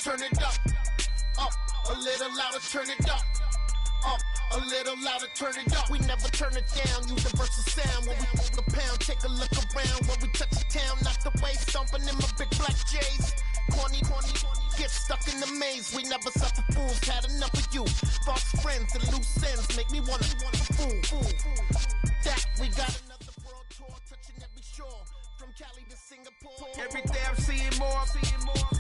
turn it up. A little louder, turn it up. A little louder, turn it up. We never turn it down, universal sound. When we move the pound, take a look around. When we touch the town, knock the way, stomping in my big black J's. Corny, get stuck in the maze. We never suffer fools, had enough of you. False friends and loose ends make me wanna fool. That we got another world tour, touching every shore. From Cali to Singapore. Every day I'm seeing more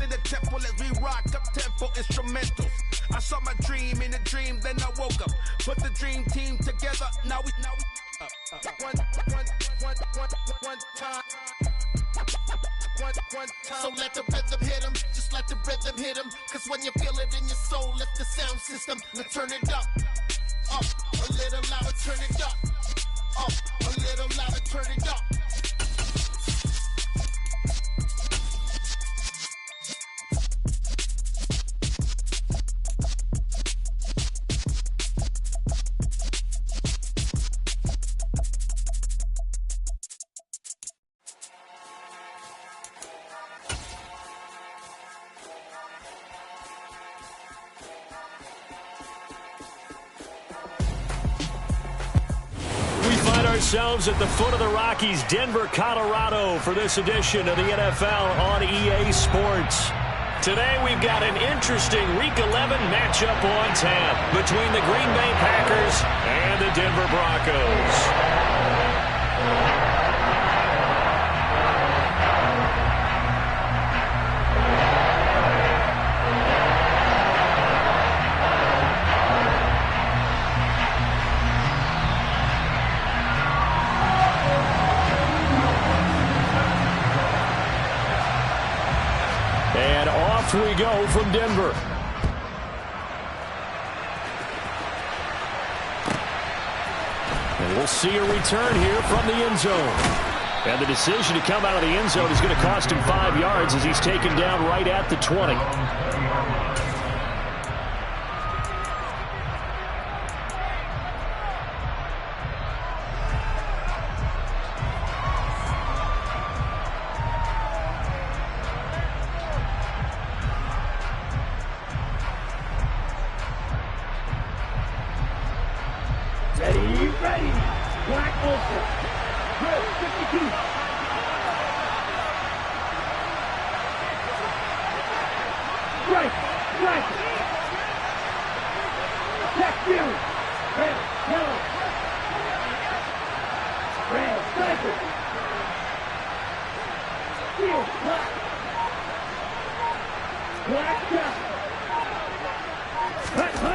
in the temple as we rock up tempo instrumentals. I saw my dream in a dream, then I woke up. Put the dream team together. Now we one time. So let the rhythm hit 'em, just let the rhythm hit 'em. Cause when you feel it in your soul, lift the sound system. Now turn it up, a little louder, turn it up, a little louder, turn it up. Ourselves at the foot of the Rockies, Denver, Colorado, for this edition of the NFL on EA Sports. Today we've got an interesting Week 11 matchup on tap between the Green Bay Packers and the Denver Broncos. We go from Denver. And we'll see a return here from the end zone. And the decision to come out of the end zone is going to cost him 5 yards as he's taken down right at the 20.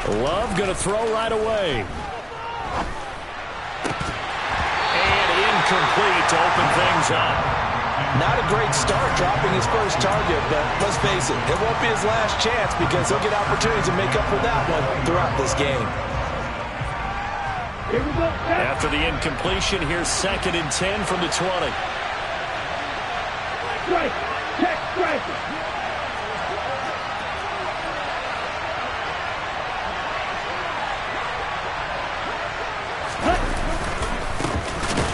Love going to throw right away. And incomplete to open things up. Not a great start dropping his first target, but let's face it, it won't be his last chance because he'll get opportunities to make up for that one throughout this game. After the incompletion, here's 2nd and 10 from the 20. Strike! Check strike!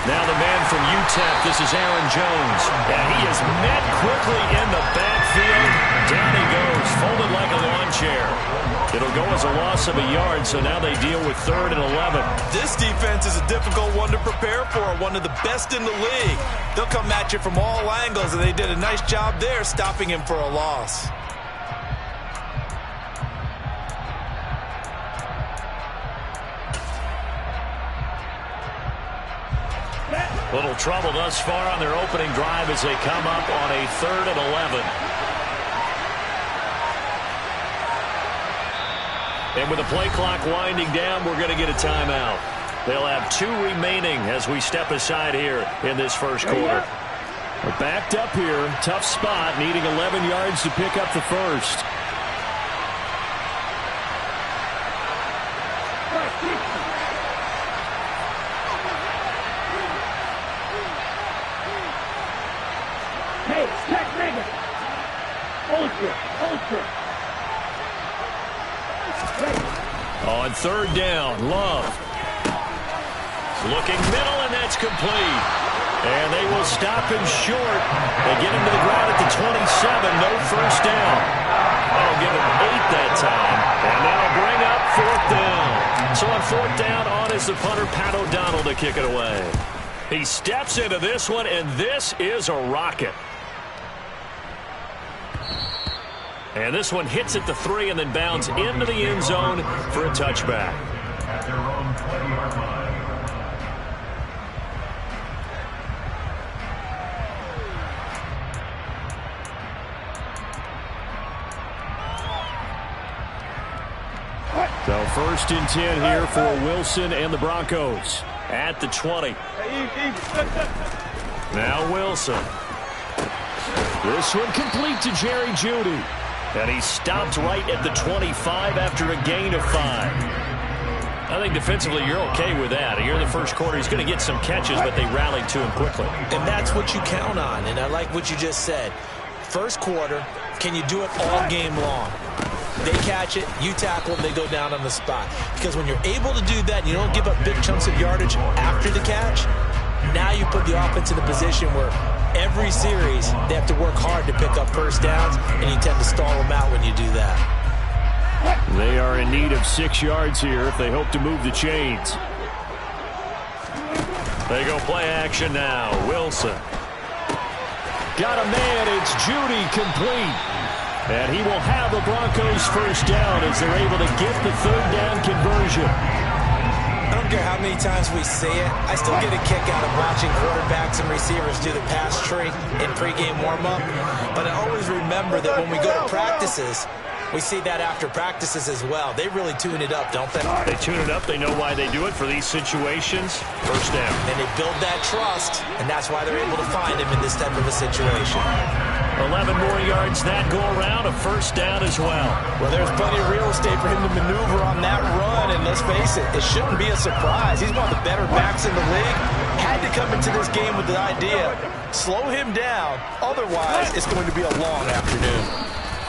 Now the man from UTEP, this is Aaron Jones. And he is met quickly in the backfield. Down he goes, folded like a lawn chair. It'll go as a loss of a yard, so now they deal with 3rd and 11. This defense is a difficult one to prepare for, one of the best in the league. They'll come at you from all angles, and they did a nice job there stopping him for a loss. Little trouble thus far on their opening drive as they come up on a 3rd and 11. And with the play clock winding down, we're going to get a timeout. They'll have 2 remaining as we step aside here in this first quarter. We're backed up here. Tough spot, needing 11 yards to pick up the first. Hey, check nigga. Ultra. On 3rd down, Love. Looking middle, and that's complete. And they will stop him short. They get him to the ground at the 27. No first down. That'll give Here's the punter, Pat O'Donnell, to kick it away. He steps into this one, and this is a rocket. And this one hits at the 3 and then bounds into the end zone for a touchback. At their own 20-yard line. So 1st and 10 here for Wilson and the Broncos at the 20. Now Wilson. This one complete to Jerry Jeudy. And he stopped right at the 25 after a gain of 5. I think defensively you're okay with that. Here in the first quarter, he's going to get some catches, but they rallied to him quickly. And that's what you count on, and I like what you just said. First quarter, can you do it all game long? They catch it, you tackle them, they go down on the spot. Because when you're able to do that and you don't give up big chunks of yardage after the catch, now you put the offense in a position where every series they have to work hard to pick up first downs, and you tend to stall them out when you do that. They are in need of 6 yards here if they hope to move the chains. They go play action now. Wilson. Got a man. It's Jeudy complete. And he will have the Broncos first down as they're able to get the 3rd down conversion. I don't care how many times we say it, I still get a kick out of watching quarterbacks and receivers do the pass tree in pregame warm-up. But I always remember that when we go to practices, we see that after practices as well. They really tune it up, don't they? They tune it up. They know why they do it for these situations. First down. And they build that trust, and that's why they're able to find him in this type of a situation. 11 more yards that go around, a first down as well. Well, there's plenty of real estate for him to maneuver on that run, and let's face it, it shouldn't be a surprise. He's one of the better backs in the league. Had to come into this game with the idea, slow him down, otherwise it's going to be a long afternoon.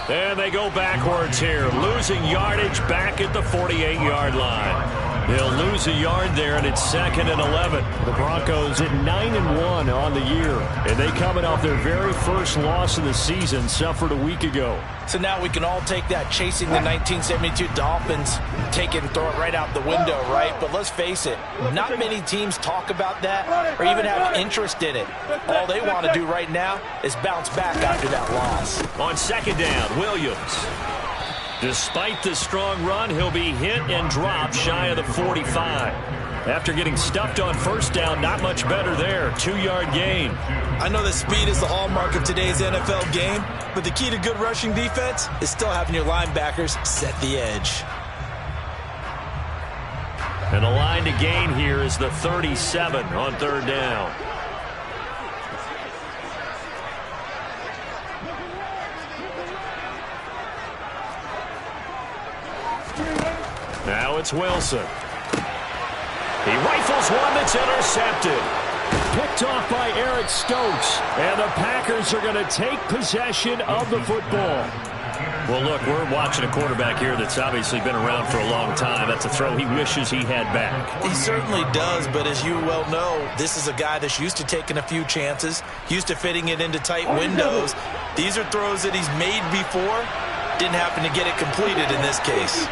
And they go backwards here, losing yardage back at the 48-yard line. They'll lose a yard there, and it's 2nd and 11. The Broncos at 9-1 on the year, and they coming off their very first loss of the season, suffered a week ago. So now we can all take that chasing the 1972 Dolphins, take it and throw it right out the window, right? But let's face it, not many teams talk about that or even have interest in it. All they want to do right now is bounce back after that loss. On 2nd down, Williams. Despite the strong run, he'll be hit and dropped shy of the 45. After getting stuffed on first down, not much better there. 2-yard gain. I know that speed is the hallmark of today's NFL game, but the key to good rushing defense is still having your linebackers set the edge. And the line to gain here is the 37 on 3rd down. Now it's Wilson. He rifles one that's intercepted. Picked off by Eric Stokes. And the Packers are going to take possession of the football. Well, look, we're watching a quarterback here that's obviously been around for a long time. That's a throw he wishes he had back. He certainly does, but as you well know, this is a guy that's used to taking a few chances, used to fitting it into tight windows. These are throws that he's made before. Didn't happen to get it completed in this case.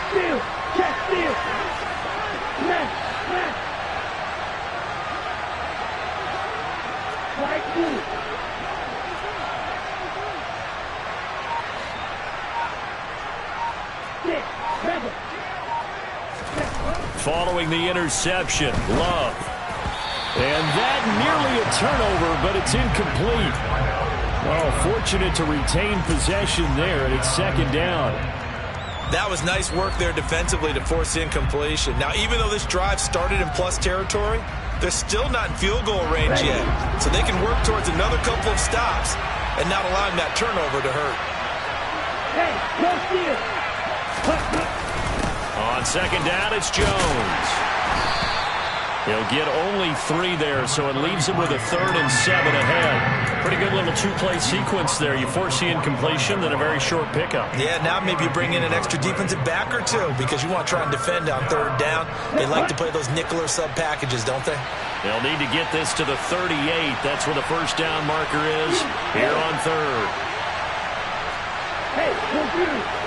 Steal! Check steal! Smash! Smash! Right move! Six! Seven! Following the interception, Love. And that nearly a turnover, but it's incomplete. Oh, fortunate to retain possession there, and it's 2nd down. That was nice work there defensively to force incompletion. Now, even though this drive started in plus territory, they're still not in field goal range yet. So they can work towards another couple of stops and not allowing that turnover to hurt. Hey, no steal! On 2nd down, it's Jones. He'll get only 3 there, so it leaves him with a 3rd and 7 ahead. Pretty good little 2-play sequence there. You force the incompletion, then a very short pickup. Yeah, now maybe you bring in an extra defensive back or two because you want to try and defend on 3rd down. They like to play those nickel or sub packages, don't they? They'll need to get this to the 38. That's where the first down marker is here on 3rd. Hey, no steal!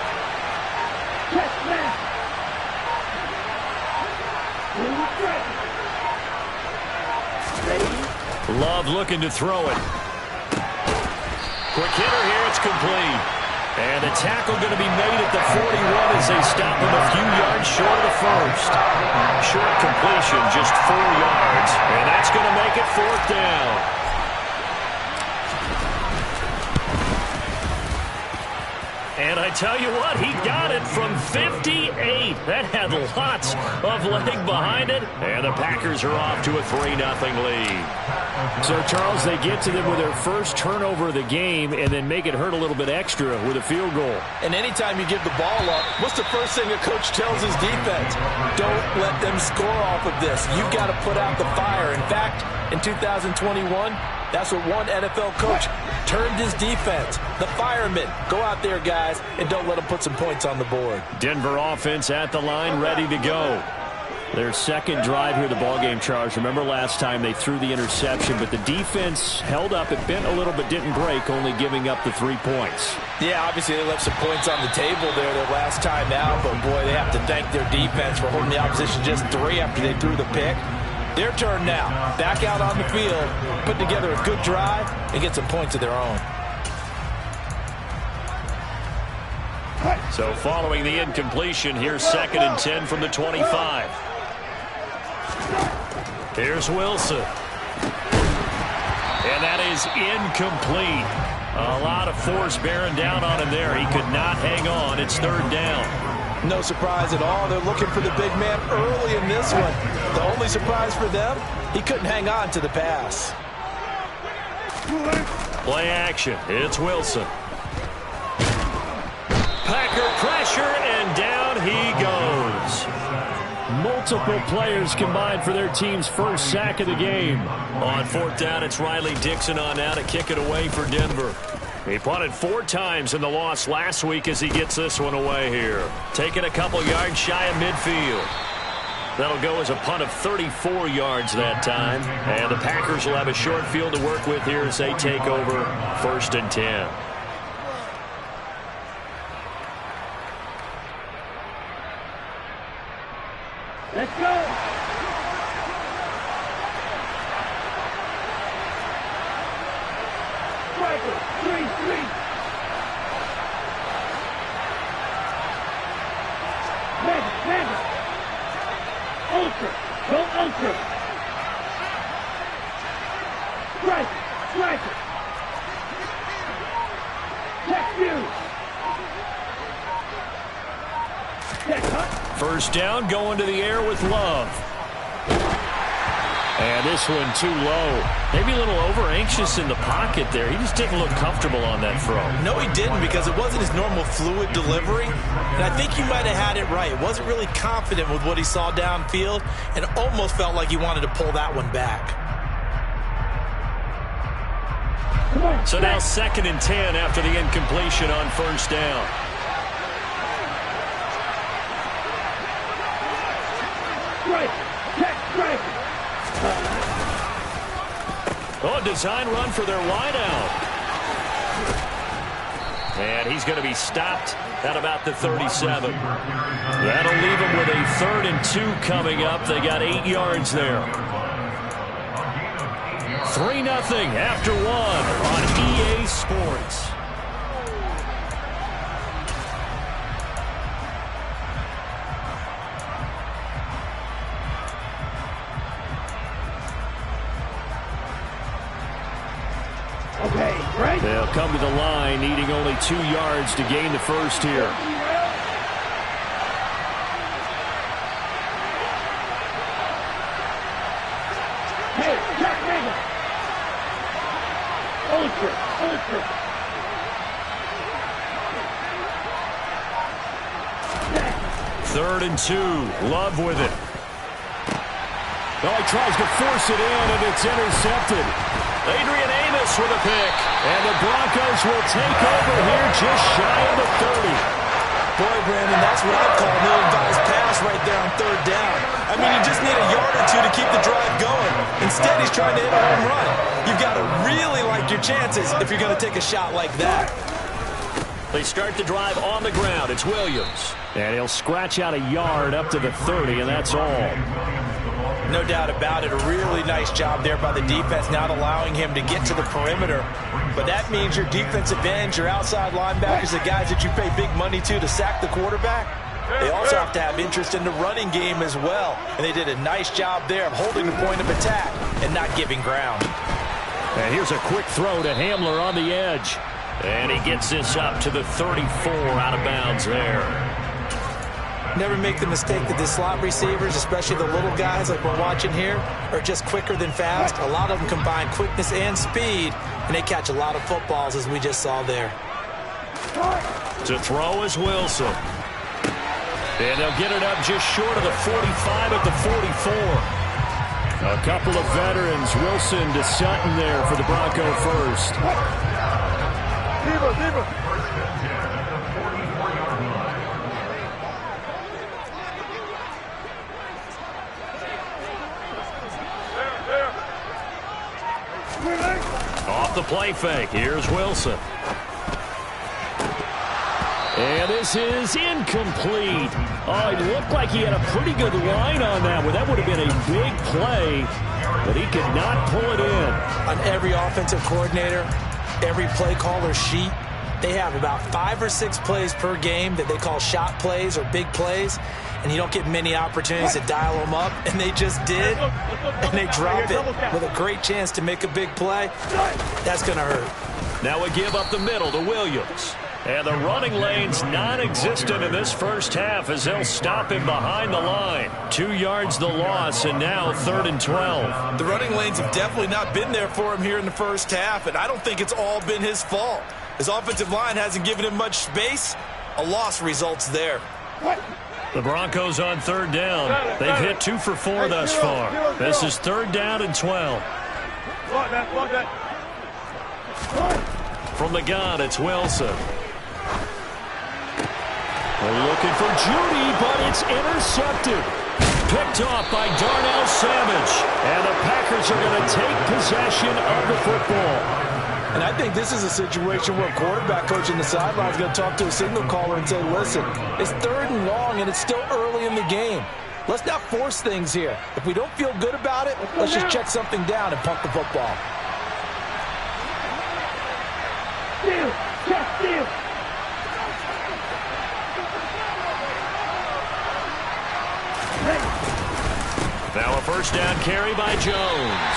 Love looking to throw it. Quick hitter here. It's complete. And a tackle going to be made at the 41 as they stop him a few yards short of the first. Short completion, just 4 yards. And that's going to make it 4th down. And I tell you what, he got it from 58. That had lots of leg behind it. And the Packers are off to a 3-0 lead. So, Charles, they get to them with their first turnover of the game and then make it hurt a little bit extra with a field goal. And anytime you give the ball up, what's the first thing a coach tells his defense? Don't let them score off of this. You've got to put out the fire. In fact, in 2021, that's what one NFL coach turned his defense. The firemen. Go out there, guys, and don't let them put some points on the board. Denver offense at the line, ready to go. Their second drive here, the ballgame, Charles. Remember last time they threw the interception, but the defense held up. It bent a little but didn't break, only giving up the 3 points. Yeah, obviously they left some points on the table there their last time out, but boy, they have to thank their defense for holding the opposition just 3 after they threw the pick. Their turn now. Back out on the field, put together a good drive, and get some points of their own. So following the incompletion, here's 2nd and 10 from the 25. Here's Wilson. And that is incomplete. A lot of force bearing down on him there. He could not hang on. It's 3rd down. No surprise at all. They're looking for the big man early in this one. The only surprise for them, he couldn't hang on to the pass. Play action. It's Wilson. Packer pressure, and down he goes. Multiple players combined for their team's first sack of the game. On 4th down, it's Riley Dixon on now to kick it away for Denver. He punted 4 times in the loss last week as he gets this one away here. Taking a couple yards shy of midfield. That'll go as a punt of 34 yards that time. And the Packers will have a short field to work with here as they take over 1st and 10. Let's go. Striker, 3-3. Mega. Ultra. Go Ultra. Striker. Check you. Check up. 1st down, going to the air with Love. And this one too low. Maybe a little over-anxious in the pocket there. He just didn't look comfortable on that throw. No, he didn't, because it wasn't his normal fluid delivery. And I think you might have had it right. Wasn't really confident with what he saw downfield and almost felt like he wanted to pull that one back. So now 2nd and 10 after the incompletion on 1st down. Oh, design run for their wideout. And he's going to be stopped at about the 37. That'll leave him with a 3rd and 2 coming up. They got 8 yards there. 3-0 after 1 on EA Sports. They'll come to the line, needing only 2 yards to gain the first here. Hey, Jack Mega. Ultra. 3rd and 2. Love with it. Well, he tries to force it in, and it's intercepted. Adrian Amos with a pick. And the Broncos will take over here just shy of the 30. Boy, Brandon, that's what I call an ill-advised pass right there on 3rd down. I mean, you just need a yard or 2 to keep the drive going. Instead, he's trying to hit a home run. You've got to really like your chances if you're going to take a shot like that. They start the drive on the ground. It's Williams. And he'll scratch out a yard up to the 30, and that's all. No doubt about it. A really nice job there by the defense, not allowing him to get to the perimeter. But that means your defensive ends, your outside linebackers, the guys that you pay big money to sack the quarterback, they also have to have interest in the running game as well. And they did a nice job there of holding the point of attack and not giving ground. And here's a quick throw to Hamler on the edge. And he gets this up to the 34, out of bounds there. Never make the mistake that the slot receivers, especially the little guys like we're watching here, are just quicker than fast. A lot of them combine quickness and speed, and they catch a lot of footballs, as we just saw there. To throw is Wilson. And they'll get it up just short of the 45 at the 44. A couple of veterans, Wilson to Sutton there for the Bronco first. Off the play fake, here's Wilson. And this is incomplete. Oh, it looked like he had a pretty good line on that one. That would have been a big play, but he could not pull it in. On every offensive coordinator, every play caller sheet, they have about 5 or 6 plays per game that they call shot plays or big plays, and you don't get many opportunities to dial them up, and they just did, and they dropped it with a great chance to make a big play. That's going to hurt. Now we give up the middle to Williams. And the running lane's non-existent in this first half as they'll stop him behind the line. 2 yards the loss, and now 3rd and 12. The running lanes have definitely not been there for him here in the first half, and I don't think it's all been his fault. His offensive line hasn't given him much space. A loss results there. The Broncos on 3rd down. They've hit 2 for 4 thus far. This is 3rd down and 12. From the gun, it's Wilson. They're looking for Judy, but it's intercepted. Picked off by Darnell Savage. And the Packers are going to take possession of the football. And I think this is a situation where a quarterback coach in the sideline is going to talk to a signal caller and say, listen, it's 3rd and long, and it's still early in the game. Let's not force things here. If we don't feel good about it, let's just check something down and punt the football. Steal! Check steal! Now a first down carry by Jones.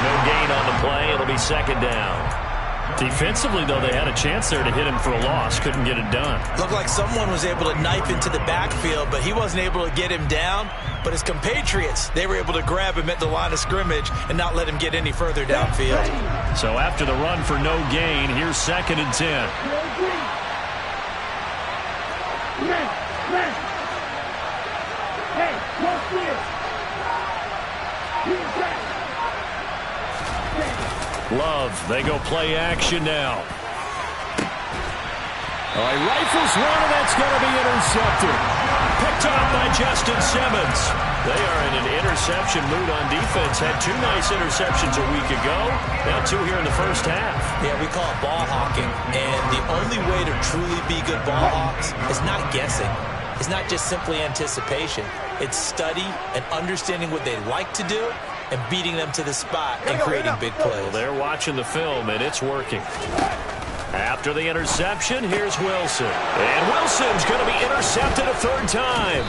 No gain on the play. It'll be 2nd down. Defensively, though, they had a chance there to hit him for a loss. Couldn't get it done. Looked like someone was able to knife into the backfield, but he wasn't able to get him down. But his compatriots, they were able to grab him at the line of scrimmage and not let him get any further downfield. So after the run for no gain, here's 2nd and 10. Hey, what's this? Love, they go play action now. All right, rifles one, and that's going to be intercepted. Picked off by Justin Simmons. They are in an interception mood on defense. Had 2 nice interceptions a week ago. Now 2 here in the first half. Yeah, we call it ball hawking. And the only way to truly be good ball hawks is not guessing. It's not just simply anticipation. It's study and understanding what they like to do and beating them to the spot and creating big plays. Well, they're watching the film, and it's working. After the interception, here's Wilson. And Wilson's going to be intercepted a 3rd time.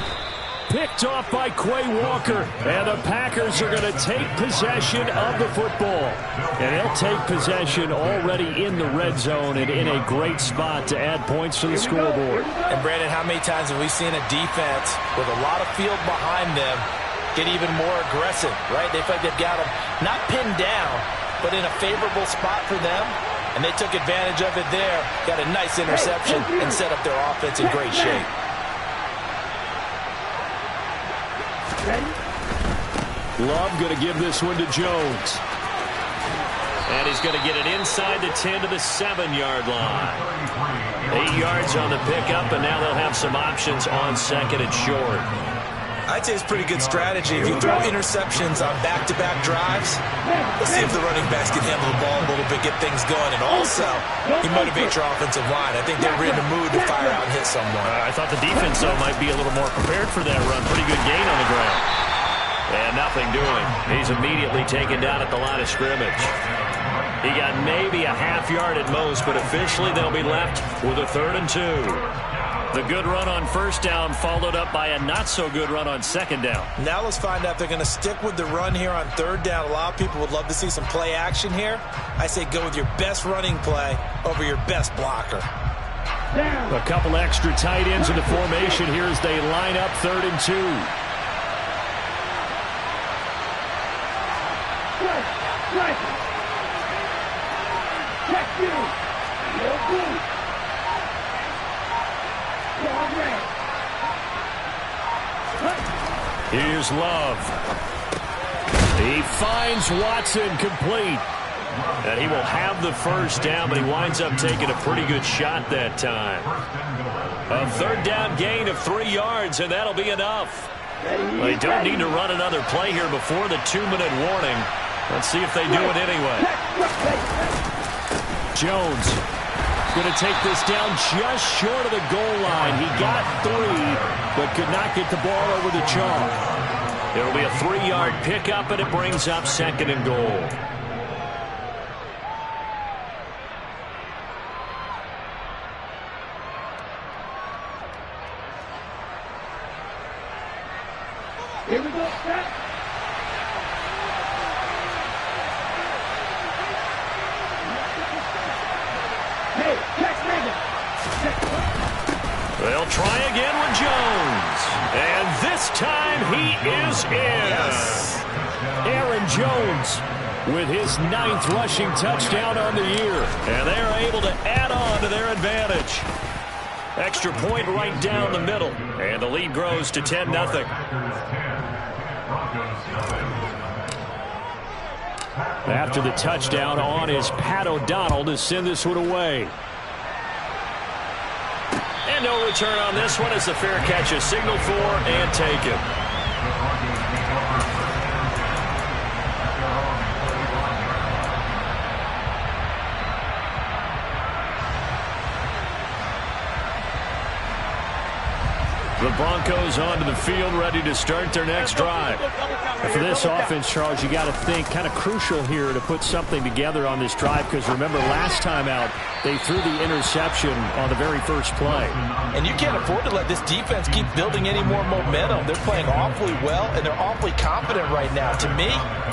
Picked off by Quay Walker. And the Packers are going to take possession of the football. And they'll take possession already in the red zone and in a great spot to add points to the scoreboard. And, Brandon, how many times have we seen a defense with a lot of field behind them get even more aggressive, right? They feel like they've got them not pinned down, but in a favorable spot for them. And they took advantage of it there. Got a nice interception and set up their offense in great shape. Love going to give this one to Jones. And he's going to get it inside the 10 to the 7-yard line. 8 yards on the pickup, and now they'll have some options on 2nd and short. I'd say it's pretty good strategy. If you throw interceptions on back-to-back drives, let's see if the running backs can handle the ball a little bit, get things going. And also, you motivate your offensive line. I think they're in the mood to fire out and hit someone. I thought the defense, though, might be a little more prepared for that run. Pretty good gain on the ground. And nothing doing. He's immediately taken down at the line of scrimmage. He got maybe a half yard at most, but officially they'll be left with a 3rd and 2. The good run on first down followed up by a not-so-good run on second down. Now let's find out if they're going to stick with the run here on 3rd down. A lot of people would love to see some play action here. I say go with your best running play over your best blocker. A couple extra tight ends in the formation here as they line up 3rd and 2. Right. Check you. No good. Here's Love. He finds Watson complete. And he will have the first down, but he winds up taking a pretty good shot that time. A 3rd down gain of 3 yards, and that'll be enough. They don't need to run another play here before the 2-minute warning. Let's see if they do it anyway. Jones going to take this down just short of the goal line. He got 3, but could not get the ball over the chalk. It'll be a 3-yard pickup, and it brings up 2nd and goal. Here we go, set. Hey, check Megan. They'll try again with Jones. And this time he is in. Yes. Aaron Jones with his 9th rushing touchdown on the year. And they're able to add on to their advantage. Extra point right down the middle. And the lead grows to 10-0. After the touchdown, on is Pat O'Donnell to send this one away. And no return on this one as the fair catch is signaled for and taken. The Broncos onto the field, ready to start their next drive. For this offense, Charles, you got to think kind of crucial here to put something together on this drive, because remember last time out they threw the interception on the very first play. And you can't afford to let this defense keep building any more momentum. They're playing awfully well, and they're awfully confident right now. To me,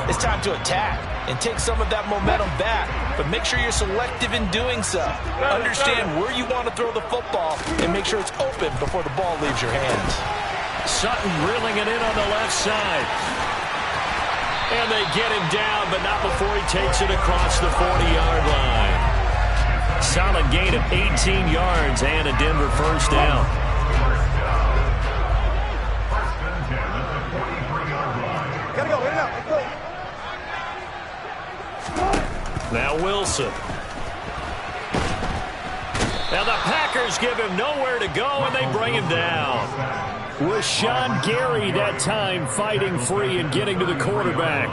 it's time to attack and take some of that momentum back, but make sure you're selective in doing so. Understand where you want to throw the football and make sure it's open before the ball leaves your hands. Sutton drilling it in on the left side. And they get him down, but not before he takes it across the 40-yard line. Solid gain of 18 yards and a Denver first down. Gotta go, let's go. Now Wilson. Now the Packers give him nowhere to go, and they bring him down. Rashawn Gary that time fighting free and getting to the quarterback.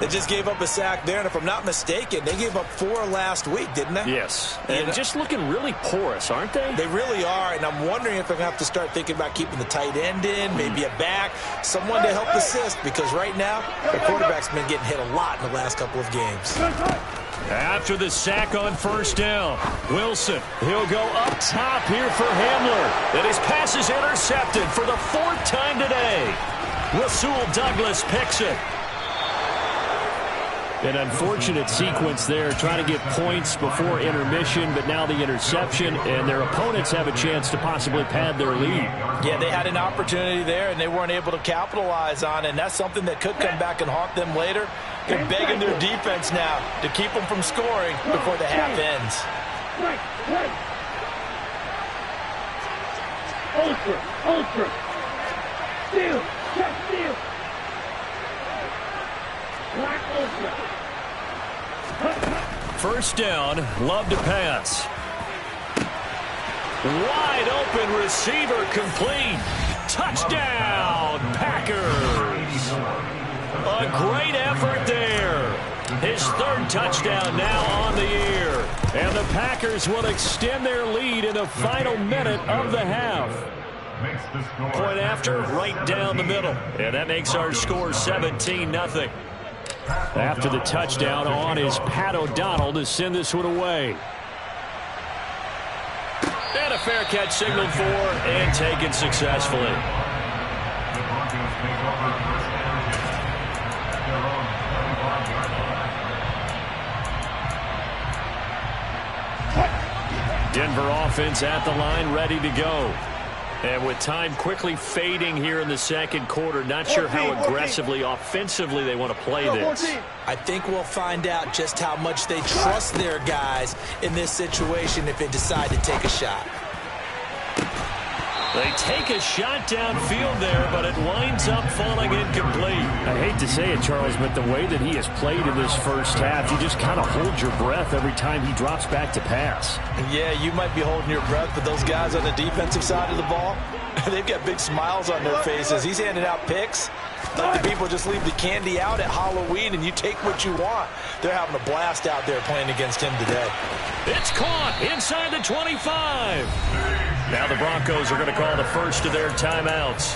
They just gave up a sack there, and if I'm not mistaken, they gave up 4 last week, didn't they? Yes. And just looking really porous, aren't they? They really are, and I'm wondering if they're going to have to start thinking about keeping the tight end in, maybe a back, someone to help assist, because right now, the quarterback's been getting hit a lot in the last couple of games. After the sack on first down, Wilson, he'll go up top here for Hamler. And his pass is intercepted for the 4th time today. Rasul Douglas picks it. An unfortunate sequence there, trying to get points before intermission, but now the interception, and their opponents have a chance to possibly pad their lead. Yeah, they had an opportunity there, and they weren't able to capitalize on it, and that's something that could come back and haunt them later. They're begging their defense now to keep them from scoring before the half ends. Right. Ultra. Steal. Check steal. Black ultra. First down, Love to pass. Wide open receiver complete. Touchdown, Packers. A great effort there. His 3rd touchdown now on the year. And the Packers will extend their lead in the final minute of the half. makes the score. Point after, right down the middle. And that makes our score 17-0. After the touchdown on is Pat O'Donnell to send this one away. And a fair catch signaled for and taken successfully. The Broncos take over first down at their own 25-yard line. Denver offense at the line, ready to go. And with time quickly fading here in the second quarter, not sure how aggressively, offensively they want to play this. I think we'll find out just how much they trust their guys in this situation if they decide to take a shot. They take a shot downfield there, but it winds up falling incomplete. I hate to say it, Charles, but the way that he has played in this first half, you just kind of hold your breath every time he drops back to pass. Yeah, you might be holding your breath, but those guys on the defensive side of the ball, they've got big smiles on their faces. He's handing out picks. Like the people just leave the candy out at Halloween and you take what you want. They're having a blast out there playing against him today. It's caught inside the 25. Now the Broncos are going to call the first of their timeouts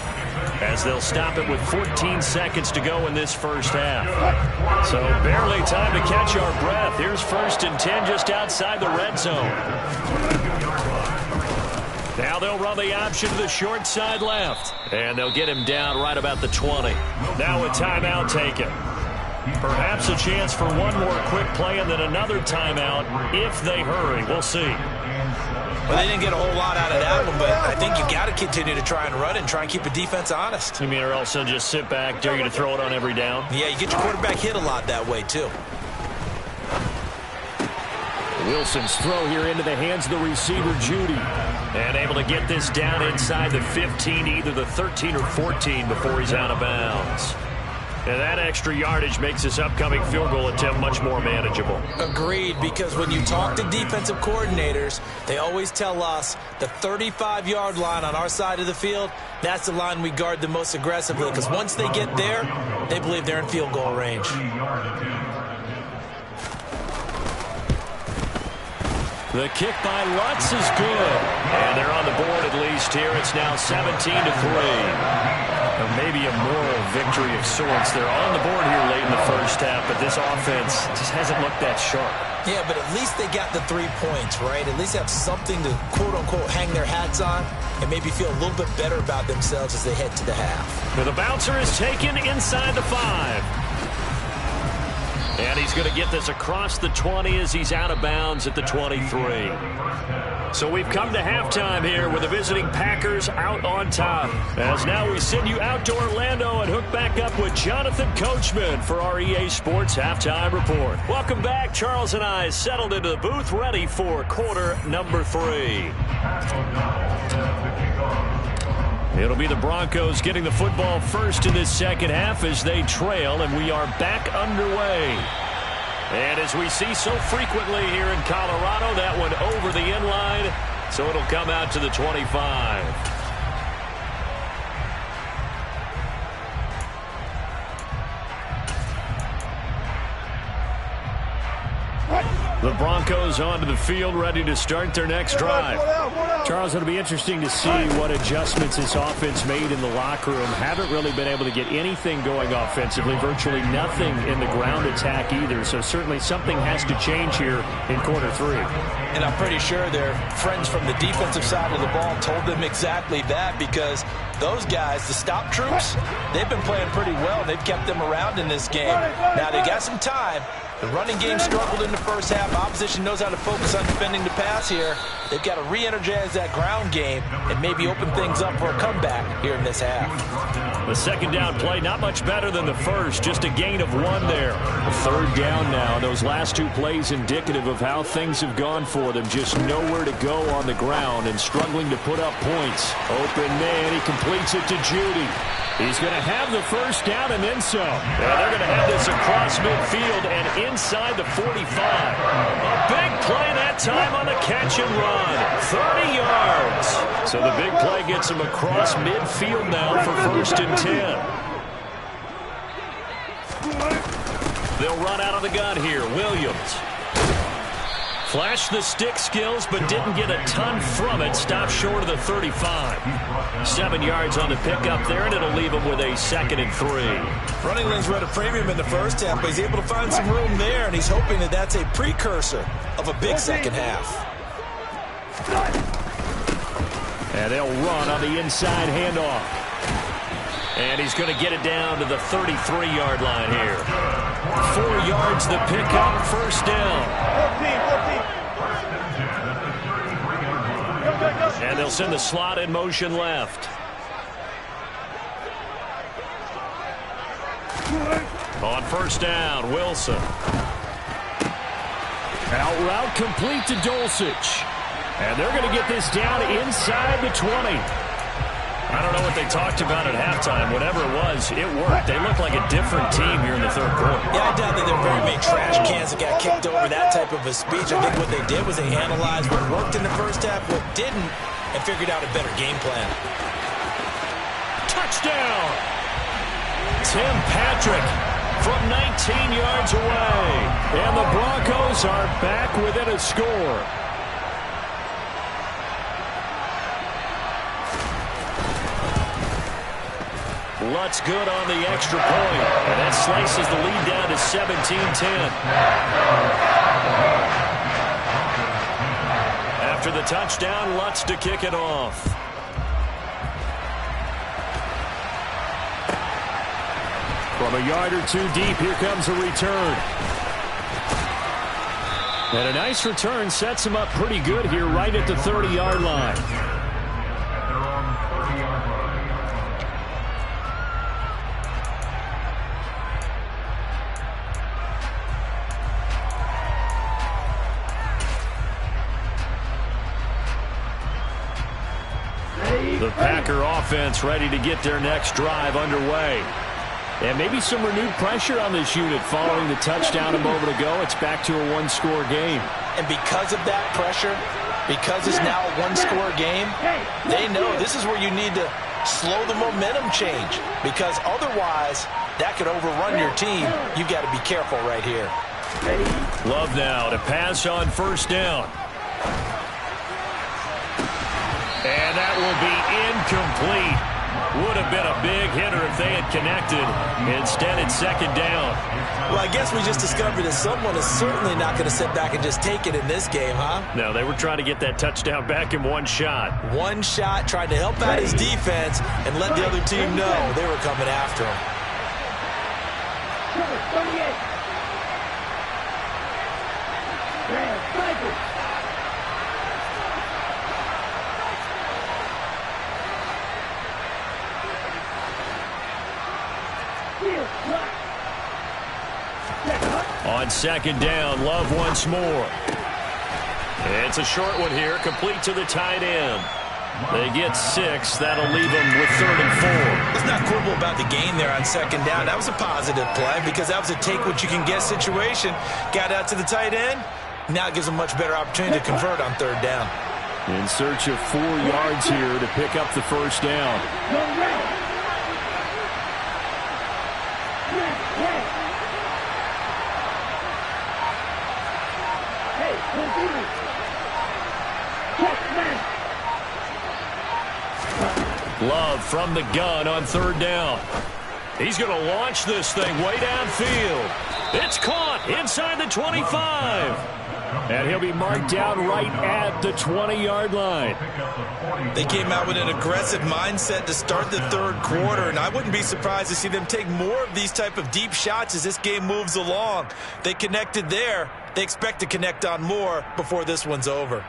as they'll stop it with 14 seconds to go in this first half. So barely time to catch our breath. Here's 1st and 10 just outside the red zone. Now they'll run the option to the short side left. And they'll get him down right about the 20. Now a timeout taken. Perhaps a chance for one more quick play and then another timeout if they hurry. We'll see. Well, they didn't get a whole lot out of that one, but I think you got to continue to try and run it and try and keep the defense honest. You mean or else they'll just sit back, dare you to throw it on every down? Yeah, you get your quarterback hit a lot that way, too. Wilson's throw here into the hands of the receiver, Judy. And able to get this down inside the 15, either the 13 or 14 before he's out of bounds. And that extra yardage makes this upcoming field goal attempt much more manageable. Agreed, because when you talk to defensive coordinators, they always tell us the 35-yard line on our side of the field, that's the line we guard the most aggressively, because once they get there, they believe they're in field goal range. The kick by Lutz is good. And they're on the board at least here. It's now 17-3. Maybe a moral victory of sorts. They're on the board here late in the first half, but this offense just hasn't looked that sharp. Yeah, but at least they got the 3 points, right? At least have something to, quote-unquote, hang their hats on and maybe feel a little bit better about themselves as they head to the half. Now the bouncer is taken inside the 5. And he's going to get this across the 20 as he's out of bounds at the 23. So we've come to halftime here with the visiting Packers out on top. As now we send you out to Orlando and hook back up with Jonathan Coachman for our EA Sports Halftime Report. Welcome back. Charles and I settled into the booth ready for quarter number 3. It'll be the Broncos getting the football first in this second half as they trail, and we are back underway. And as we see so frequently here in Colorado, that one over the end line, so it'll come out to the 25. The Broncos onto the field, ready to start their next drive. Charles, it'll be interesting to see what adjustments this offense made in the locker room. Haven't really been able to get anything going offensively, virtually nothing in the ground attack either. So certainly something has to change here in quarter 3. And I'm pretty sure their friends from the defensive side of the ball told them exactly that, because those guys, the stop troops, they've been playing pretty well. They've kept them around in this game. Now they got some time. The running game struggled in the first half. Opposition knows how to focus on defending the pass here. They've got to re-energize that ground game and maybe open things up for a comeback here in this half. The second down play, not much better than the first. Just a gain of 1 there. A third down now. Those last 2 plays indicative of how things have gone for them. Just nowhere to go on the ground and struggling to put up points. Open man, he completes it to Judy. He's going to have the first down and then some. Yeah, they're going to have this across midfield and inside the 45. A big play that time on the catch and run. 30 yards. So the big play gets him across midfield now for 1st and 10. They'll run out of the gun here. Williams Flashed the stick skills, but didn't get a ton from it. Stopped short of the 35. 7 yards on the pickup there, and it'll leave him with a 2nd and 3. Running lanes were at a premium in the first half, but he's able to find some room there, and he's hoping that that's a precursor of a big second half. And they'll run on the inside handoff. And he's going to get it down to the 33-yard line here. 4 yards the pickup, first down. 14. And they'll send the slot in motion left. On first down, Wilson. Out route complete to Dulcich. And they're going to get this down inside the 20. I don't know what they talked about at halftime. Whatever it was, it worked. They look like a different team here in the third quarter. Yeah, I doubt that there are very many trash cans that got kicked over that type of a speech. I think what they did was they analyzed what worked in the first half, what didn't, and figured out a better game plan. Touchdown! Tim Patrick from 19 yards away. And the Broncos are back within a score. Lutz good on the extra point. And that slices the lead down to 17-10. After the touchdown, Lutz to kick it off. From a yard or two deep, here comes a return. And a nice return sets him up pretty good here right at the 30-yard line. The Packer offense ready to get their next drive underway. And maybe some renewed pressure on this unit following the touchdown a moment ago. It's back to a one-score game. And because of that pressure, because it's now a one-score game, they know this is where you need to slow the momentum change. Because otherwise, that could overrun your team. You've got to be careful right here. Love now to pass on first down. And that will be incomplete. Would have been a big hitter if they had connected. Instead, it's second down. Well, I guess we just discovered that someone is certainly not going to sit back and just take it in this game, huh? No, they were trying to get that touchdown back in one shot. One shot, tried to help out his defense and let the other team know they were coming after him. On second down, Love once more. It's a short one here, complete to the tight end. They get 6. That'll leave them with 3rd and 4. Let's not quibble about the gain there on second down. That was a positive play because that was a take-what-you-can-get situation. Got out to the tight end. Now it gives them a much better opportunity to convert on 3rd down. In search of 4 yards here to pick up the first down. Love from the gun on 3rd down. He's going to launch this thing way downfield. It's caught inside the 25. And he'll be marked down right at the 20-yard line. They came out with an aggressive mindset to start the 3rd quarter, and I wouldn't be surprised to see them take more of these type of deep shots as this game moves along. They connected there. They expect to connect on more before this one's over.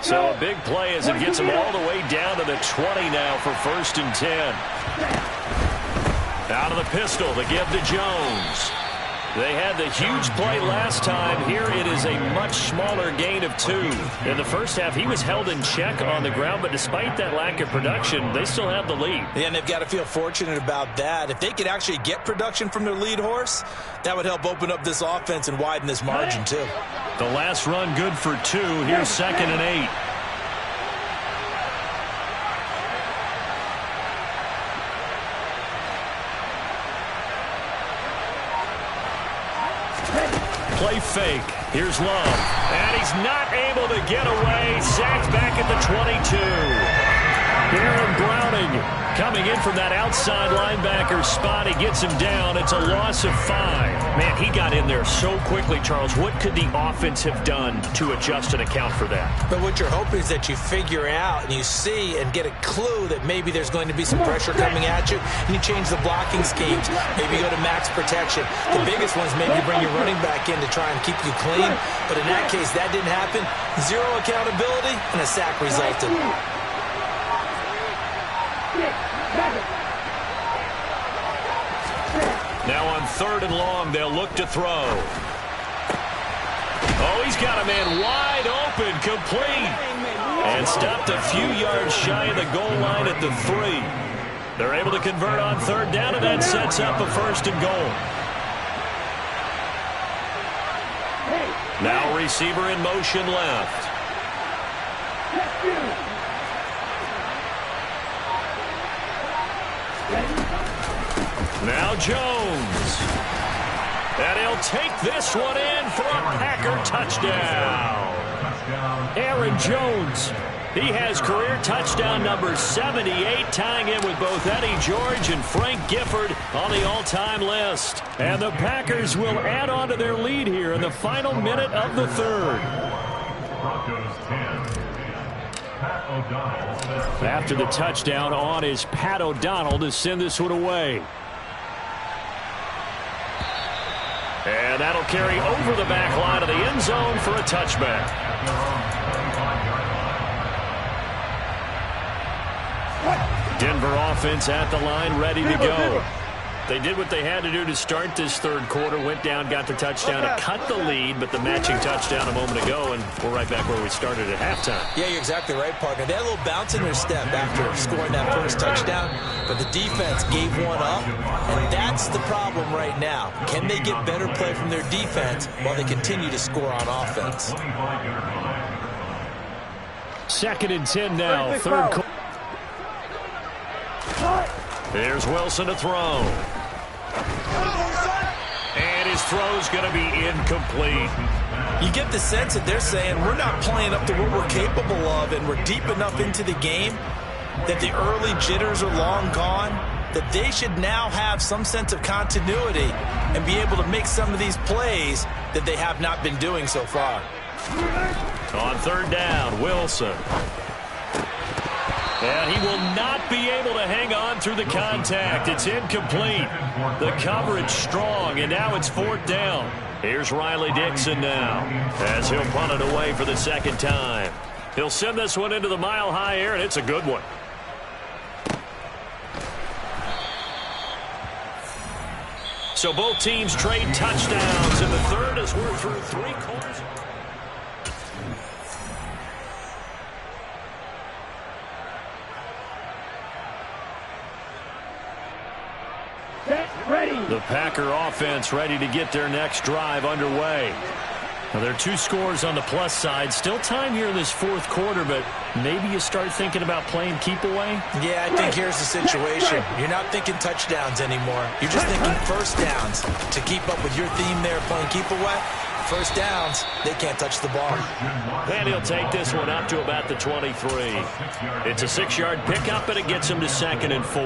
So a big play as it gets them all the way down to the 20 now for 1st and 10. Out of the pistol, the give to Jones. They had the huge play last time. Here it is a much smaller gain of 2. In the first half, he was held in check on the ground, but despite that lack of production, they still have the lead. Yeah, and they've got to feel fortunate about that. If they could actually get production from their lead horse, that would help open up this offense and widen this margin too. The last run good for 2. Here's 2nd and 8. play fake. Here's Love. And he's not able to get away. Sacked back at the 22. Aaron Browning coming in from that outside linebacker spot. He gets him down. It's a loss of 5. Man, he got in there so quickly, Charles. What could the offense have done to adjust and account for that? But what you're hoping is that you figure out and you see and get a clue that maybe there's going to be some pressure coming at you, and you change the blocking schemes. Maybe go to max protection. The biggest one is maybe bring your running back in to try and keep you clean. But in that case, that didn't happen. 0 accountability, and a sack resulted. Now on 3rd and long, they'll look to throw. Oh, he's got a man wide open, complete. And stopped a few yards shy of the goal line at the 3. They're able to convert on 3rd down, and that sets up a 1st and goal. Now receiver in motion left. Now Jones. And he'll take this one in for a Packer touchdown. Aaron Jones. He has career touchdown number 78, tying in with both Eddie George and Frank Gifford on the all-time list. And the Packers will add on to their lead here in the final minute of the 3rd. After the touchdown, on is Pat O'Donnell to send this one away. And that'll carry over the back line of the end zone for a touchback. Denver offense at the line, ready to go. They did what they had to do to start this 3rd quarter. Went down, got the touchdown to cut the lead, but the matching touchdown a moment ago, and we're right back where we started at halftime. Yeah, you're exactly right, partner. They had a little bounce in their step after scoring that first touchdown, but the defense gave one up, and that's the problem right now. Can they get better play from their defense while they continue to score on offense? 2nd and 10 now, 3rd quarter. There's Wilson to throw. And his throw's going to be incomplete. You get the sense that they're saying we're not playing up to what we're capable of, and we're deep enough into the game that the early jitters are long gone, that they should now have some sense of continuity and be able to make some of these plays that they have not been doing so far. On 3rd down, Wilson. And he will not be able to hang on through the contact. It's incomplete. The coverage strong, and now it's 4th down. Here's Riley Dixon now as he'll punt it away for the 2nd time. He'll send this one into the mile-high air, and it's a good one. So both teams trade touchdowns in the 3rd as we're through 3 quarters. The Packer offense ready to get their next drive underway. Now, there are 2 scores on the plus side. Still time here in this 4th quarter, but maybe you start thinking about playing keep away? Yeah, I think here's the situation. You're not thinking touchdowns anymore. You're just thinking 1st downs. To keep up with your theme there, playing keep away, 1st downs, they can't touch the ball. And he'll take this one up to about the 23. It's a 6-yard pickup, and it gets him to 2nd and 4.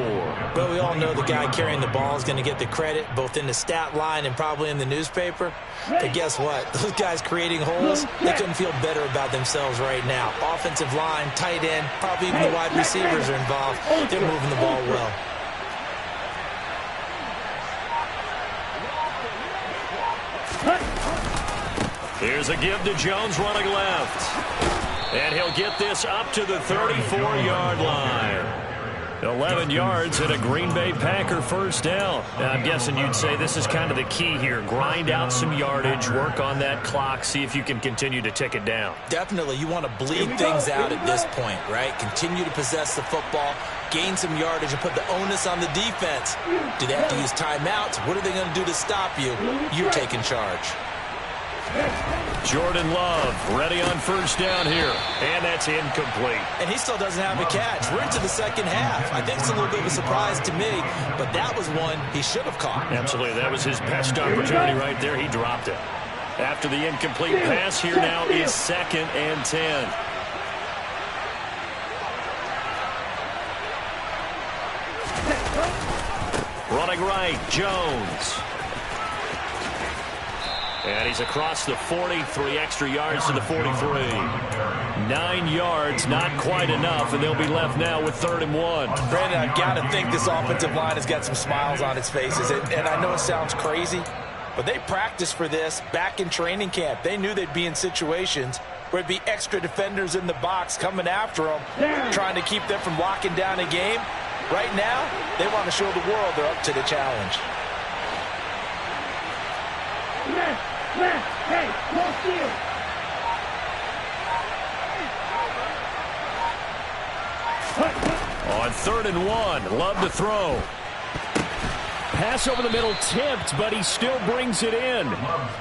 But we all know the guy carrying the ball is going to get the credit, both in the stat line and probably in the newspaper. But guess what? Those guys creating holes, they couldn't feel better about themselves right now. Offensive line, tight end, probably even the wide receivers are involved. They're moving the ball well. Here's a give to Jones running left. And he'll get this up to the 34-yard line. 11 yards and a Green Bay Packer 1st down. Now, I'm guessing you'd say this is kind of the key here. Grind out some yardage, work on that clock, see if you can continue to tick it down. Definitely. You want to bleed things out at this point, right? Continue to possess the football, gain some yardage, and put the onus on the defense. Do they have to use timeouts? What are they going to do to stop you? You're taking charge. Jordan Love ready on 1st down here, and that's incomplete. And he still doesn't have a catch. We're into the 2nd half. I think it's a little bit of a surprise to me, but that was one he should have caught. Absolutely. That was his best opportunity right there. He dropped it. After the incomplete pass, here now is 2nd and 10. Running right, Jones. And he's across the 40, 3 extra yards to the 43. 9 yards, not quite enough, and they'll be left now with 3rd and 1. Brandon, I've got to think this offensive line has got some smiles on its faces. And I know it sounds crazy, but they practiced for this back in training camp. They knew they'd be in situations where it'd be extra defenders in the box coming after them, trying to keep them from locking down a game. Right now, they want to show the world they're up to the challenge. Hey, cross field. On 3rd and 1, Love to throw. Pass over the middle tipped, but he still brings it in.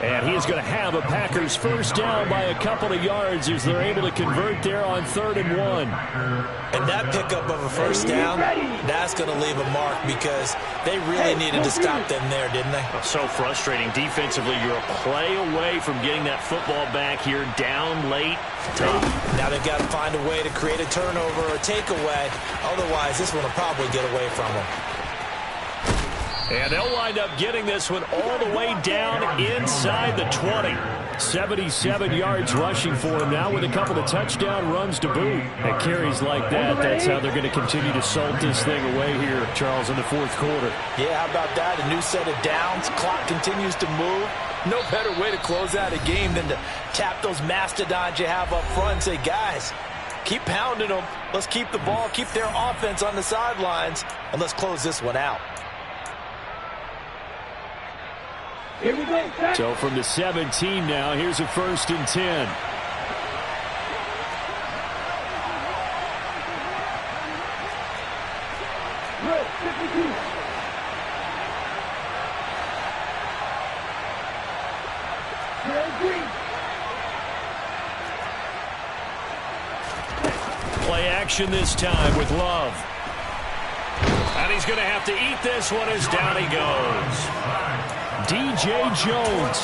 And he is going to have a Packers first down by a couple of yards as they're able to convert there on 3rd and 1. And that pickup of a first down, that's going to leave a mark because they really needed to stop them there, didn't they? So frustrating. Defensively, you're a play away from getting that football back here down late. Tough. Now they've got to find a way to create a turnover or a takeaway. Otherwise, this one will probably get away from them. And they'll wind up getting this one all the way down inside the 20. 77 yards rushing for him now with a couple of touchdown runs to boot. And carries like that, that's how they're going to continue to salt this thing away here, Charles, in the 4th quarter. Yeah, how about that? A new set of downs. Clock continues to move. No better way to close out a game than to tap those mastodons you have up front and say, guys, keep pounding them. Let's keep the ball, keep their offense on the sidelines, and let's close this one out. Here we go. So from the 17 now, here's a 1st and 10. Red 52. Red green. Play action this time with Love. And he's going to have to eat this one as down he goes. DJ Jones,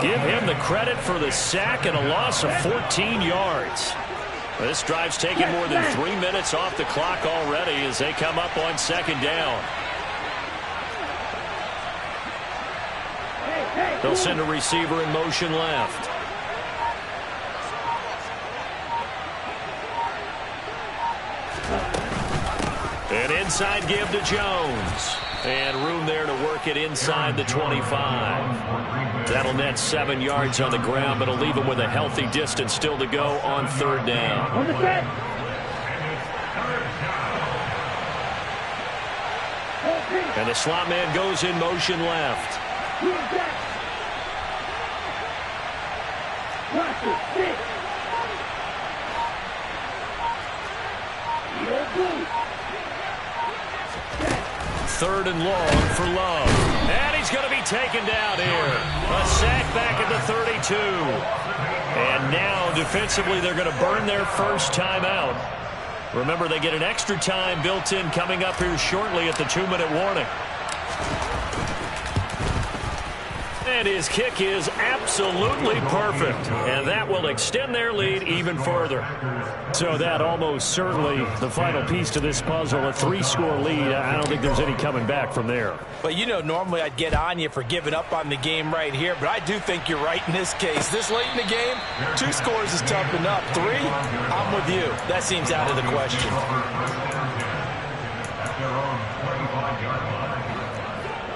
give him the credit for the sack and a loss of 14 yards. This drive's taken more than 3 minutes off the clock already as they come up on 2nd down. They'll send a receiver in motion left. An inside give to Jones. And room there to work it inside the 25. That'll net 7 yards on the ground, but it'll leave him with a healthy distance still to go on 3rd down. On the set. And the slot man goes in motion left. Watch it. 3rd and long for Love. And he's going to be taken down here. A sack back at the 32. And now defensively they're going to burn their first timeout. Remember, they get an extra time built in coming up here shortly at the 2-minute warning. And his kick is absolutely perfect. And that will extend their lead even further. So that almost certainly the final piece to this puzzle, a 3-score lead. I don't think there's any coming back from there. But, you know, normally I'd get on you for giving up on the game right here, but I do think you're right in this case. This late in the game, 2 scores is tough enough. 3, I'm with you. That seems out of the question.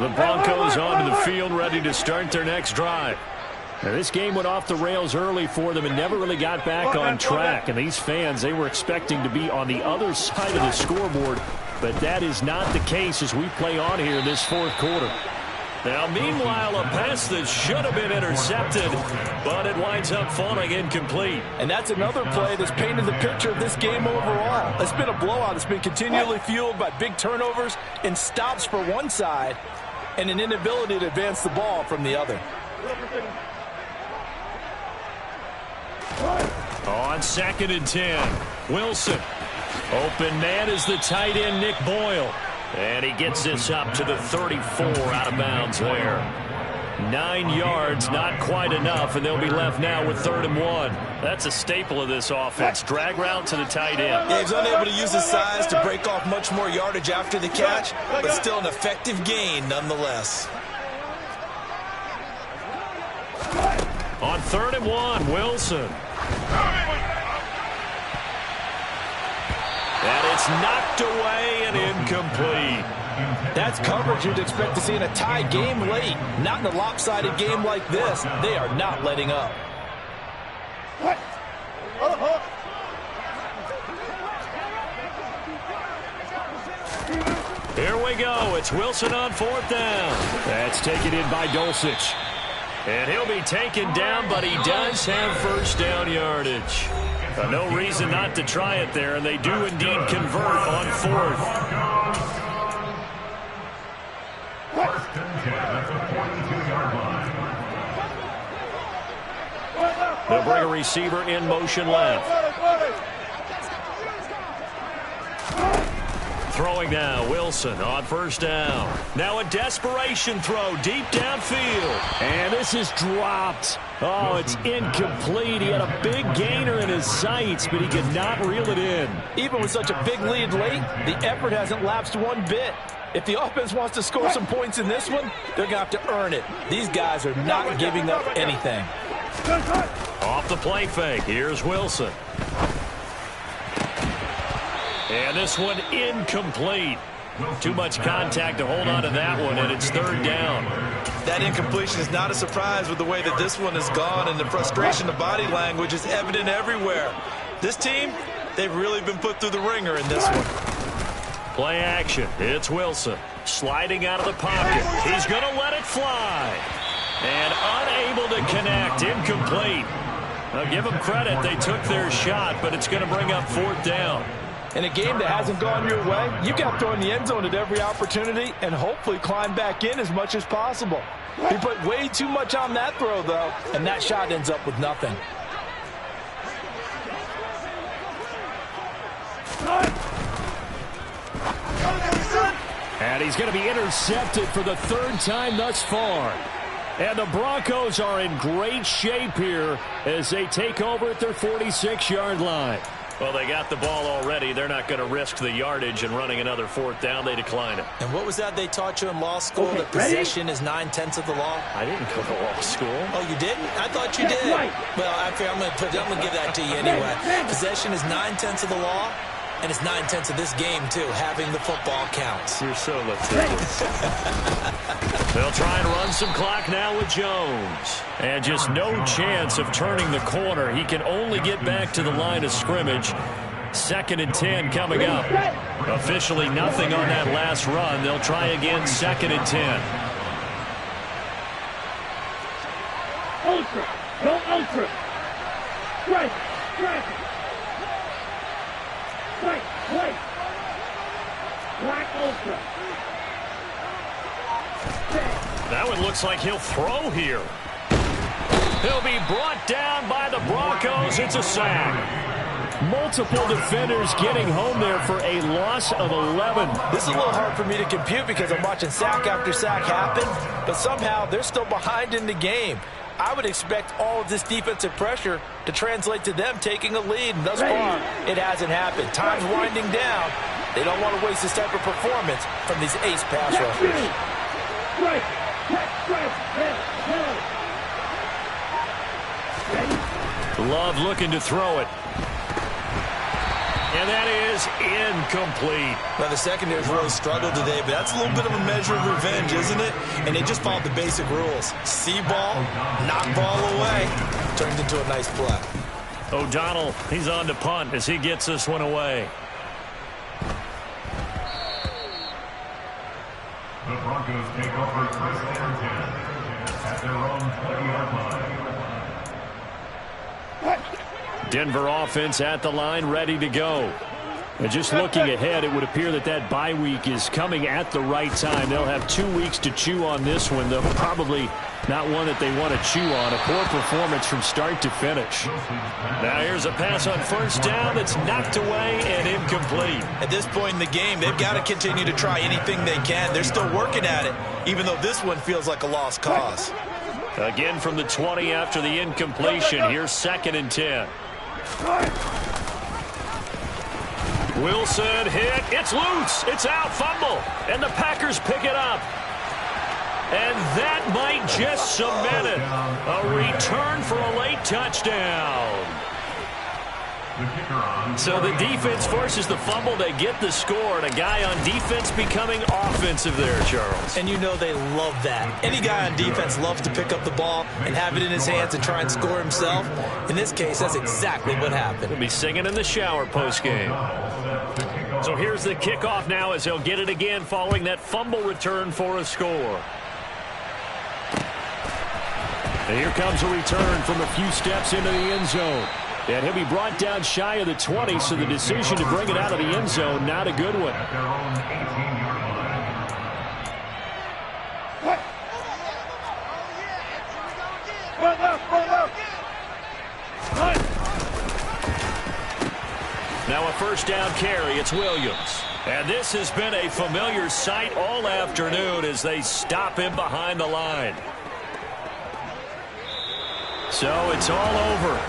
The Broncos onto the field, ready to start their next drive. Now, this game went off the rails early for them and never really got back on track. And these fans, they were expecting to be on the other side of the scoreboard. But that is not the case as we play on here in this 4th quarter. Now, meanwhile, a pass that should have been intercepted, but it winds up falling incomplete. And that's another play that's painted the picture of this game overall. It's been a blowout. It's been continually fueled by big turnovers and stops for one side and an inability to advance the ball from the other. On 2nd and 10, Wilson. Open man is the tight end, Nick Boyle. And he gets this up to the 34 out of bounds there. 9 yards, not quite enough, and they'll be left now with 3rd and 1. That's a staple of this offense. Drag route to the tight end. Yeah, he's unable to use his size to break off much more yardage after the catch, but still an effective gain nonetheless. On 3rd and 1, Wilson. And it's knocked away and incomplete. That's coverage you'd expect to see in a tie game late. Not in a lopsided game like this. They are not letting up. Here we go. It's Wilson on 4th down. That's taken in by Dulcich. And he'll be taken down, but he does have 1st down yardage. No reason not to try it there, and they do indeed convert on 4th. They'll bring a receiver in motion left. Throwing now, Wilson on 1st down. Now a desperation throw deep downfield. And this is dropped. Oh, it's incomplete. He had a big gainer in his sights, but he could not reel it in. Even with such a big lead late, the effort hasn't lapsed one bit. If the offense wants to score some points in this one, they're going to have to earn it. These guys are not giving up anything. Off the play fake, here's Wilson. And this one incomplete. Too much contact to hold on to that one, and it's 3rd down. That incompletion is not a surprise with the way that this one has gone, and the frustration of body language is evident everywhere. This team, they've really been put through the ringer in this one. Play action. It's Wilson sliding out of the pocket. He's going to let it fly. And unable to connect. Incomplete. Now give them credit. They took their shot, but it's going to bring up 4th down. In a game that hasn't gone your way, you've got to throw in the end zone at every opportunity and hopefully climb back in as much as possible. He put way too much on that throw, though, and that shot ends up with nothing. And he's going to be intercepted for the 3rd time thus far. And the Broncos are in great shape here as they take over at their 46-yard line. Well, they got the ball already. They're not going to risk the yardage and running another 4th down. They decline it. And what was that they taught you in law school, that possession is 9/10 of the law? I didn't go to law school. Oh, you didn't? I thought you did. Well, I'm going to give that to you anyway. Possession is 9/10 of the law, and it's 9/10 of this game, too. Having the football counts. You're so litigious. They'll try and run some clock now with Jones. And just no chance of turning the corner. He can only get back to the line of scrimmage. 2nd and 10 coming up. Officially nothing on that last run. They'll try again 2nd and 10. Ultra. Go ultra. Strike. Strike. Strike. Strike. Black ultra. That one looks like he'll throw here. He'll be brought down by the Broncos. It's a sack. Multiple defenders getting home there for a loss of 11. This is a little hard for me to compute because I'm watching sack after sack happen, but somehow they're still behind in the game. I would expect all of this defensive pressure to translate to them taking a lead, and thus far, it hasn't happened. Time's winding down. They don't want to waste this type of performance from these ace pass rushers. Love looking to throw it. And that is incomplete. Now, the secondary's really struggled today, but that's a little bit of a measure of revenge, isn't it? And they just followed the basic rules. See ball, knock ball away. Turned into a nice play. O'Donnell, he's on to punt as he gets this one away. The Broncos take over 1st and 10 at their own 20-yard line. Denver offense at the line, ready to go. And just looking ahead, it would appear that that bye week is coming at the right time. They'll have 2 weeks to chew on this one. They'll probably Not one that they want to chew on. A poor performance from start to finish. Now here's a pass on first down that's knocked away and incomplete. At this point in the game, they've got to continue to try anything they can. They're still working at it, even though this one feels like a lost cause. Again from the 20 after the incompletion. Here's 2nd and 10. Wilson hit. It's loose. It's out. Fumble. And the Packers pick it up. And that might just cement it. A return for a late touchdown. So the defense forces the fumble. They get the score. And a guy on defense becoming offensive there, Charles. And you know they love that. Any guy on defense loves to pick up the ball and have it in his hands and try and score himself. In this case, that's exactly what happened. He'll be singing in the shower postgame. So here's the kickoff now as he'll get it again following that fumble return for a score. And here comes a return from a few steps into the end zone. And he'll be brought down shy of the 20, so the decision to bring it out of the end zone, not a good one. Now a first down carry. It's Williams. And this has been a familiar sight all afternoon as they stop him behind the line. So it's all over.